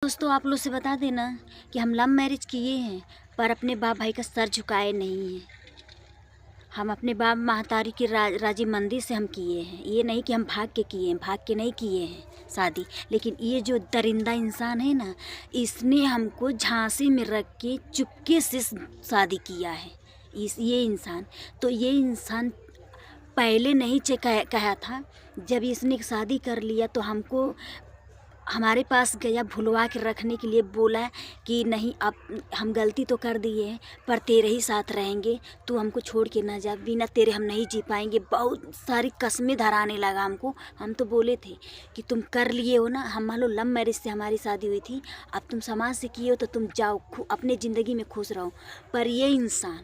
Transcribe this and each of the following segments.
दोस्तों आप लोग से बता देना कि हम लव मैरिज किए हैं पर अपने बाप भाई का सर झुकाए नहीं हैं। हम अपने बाप महतारी की राजी मंदी से हम किए हैं। ये नहीं कि हम भाग के किए हैं, भाग के नहीं किए हैं शादी। लेकिन ये जो दरिंदा इंसान है ना, इसने हमको झांसी में रख के चुपके से शादी किया है। ये इंसान पहले नहीं कहा था। जब इसने शादी कर लिया तो हमको हमारे पास गया, भुलवा के रखने के लिए बोला कि नहीं, अब हम गलती तो कर दिए हैं पर तेरे ही साथ रहेंगे, तू हमको छोड़ के ना जा, बिना तेरे हम नहीं जी पाएंगे। बहुत सारी कस्में धराने लगा हमको। हम तो बोले थे कि तुम कर लिए हो ना, हम मान लो लव मैरिज से हमारी शादी हुई थी, अब तुम समाज से किए हो तो तुम जाओ, अपने ज़िंदगी में खुश रहो। पर ये इंसान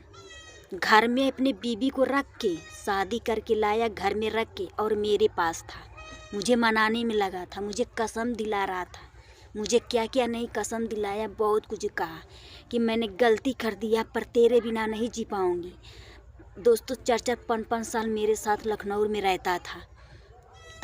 घर में अपने बीबी को रख के शादी करके लाया, घर में रख के, और मेरे पास था, मुझे मनाने में लगा था, मुझे कसम दिला रहा था, मुझे क्या क्या नहीं कसम दिलाया, बहुत कुछ कहा कि मैंने गलती कर दिया पर तेरे बिना नहीं जी पाऊँगी। दोस्तों 4-4 5-5 साल मेरे साथ लखनऊ में रहता था,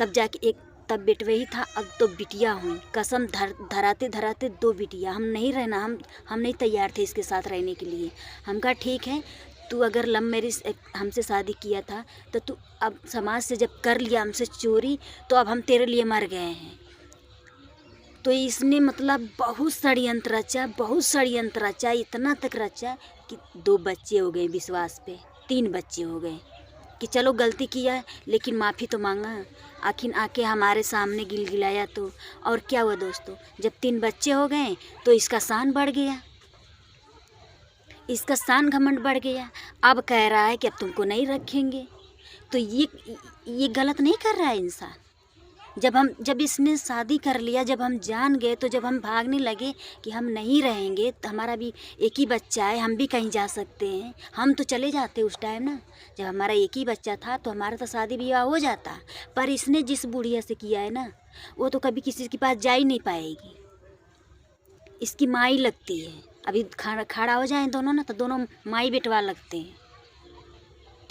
तब जाके तब बेटवे ही था, अब तो बिटिया हुई। कसम धराते धराते 2 बिटिया। हम नहीं रहना, हम नहीं तैयार थे इसके साथ रहने के लिए। हम कहा ठीक है, तू अगर लव मैरिज हमसे शादी किया था तो तू अब समाज से जब कर लिया हमसे चोरी, तो अब हम तेरे लिए मर गए हैं। तो इसने मतलब बहुत षड्यंत्र रचा, इतना तक रचा कि 2 बच्चे हो गए, विश्वास पे 3 बच्चे हो गए कि चलो गलती किया है लेकिन माफ़ी तो मांगा। आखिर आके हमारे सामने गिलगिलाया तो और क्या हुआ दोस्तों, जब 3 बच्चे हो गए तो इसका शान बढ़ गया, इसका शान घमंड बढ़ गया। अब कह रहा है कि अब तुमको नहीं रखेंगे। तो ये गलत नहीं कर रहा है इंसान। जब इसने शादी कर लिया, जब हम जान गए, तो जब हम भागने लगे कि हम नहीं रहेंगे, तो हमारा भी एक ही बच्चा है, हम भी कहीं जा सकते हैं, हम तो चले जाते उस टाइम ना। जब हमारा एक ही बच्चा था तो हमारा तो शादी ब्याह हो जाता। पर इसने जिस बुढ़िया से किया है ना, वो तो कभी किसी के पास जा ही नहीं पाएगी। इसकी माँ ही लगती है। अभी खड़ा हो जाए दोनों ना, तो दोनों माई बेटवा लगते हैं।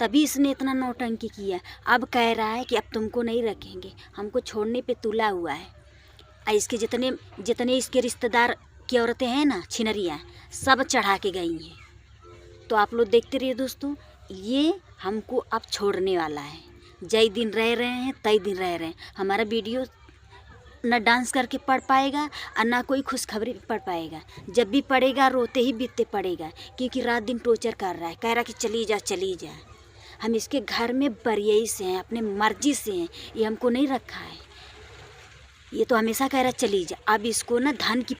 तभी इसने इतना नौटंकी किया। अब कह रहा है कि अब तुमको नहीं रखेंगे, हमको छोड़ने पे तुला हुआ है। इसके जितने इसके रिश्तेदार की औरतें हैं ना, छिनरियाँ, सब चढ़ा के गई हैं। तो आप लोग देखते रहिए दोस्तों, ये हमको अब छोड़ने वाला है। जय दिन रह रहे हैं, तय दिन रह रहे हैं। हमारा वीडियो न डांस करके पढ़ पाएगा और ना कोई खुशखबरी पढ़ पाएगा। जब भी पढ़ेगा रोते ही बीतते पड़ेगा, क्योंकि रात दिन टॉर्चर कर रहा है, कह रहा कि चली जा। हम इसके घर में बरियई से हैं, अपने मर्जी से हैं, ये हमको नहीं रखा है। ये तो हमेशा कह रहा चली जा। अब इसको ना धन की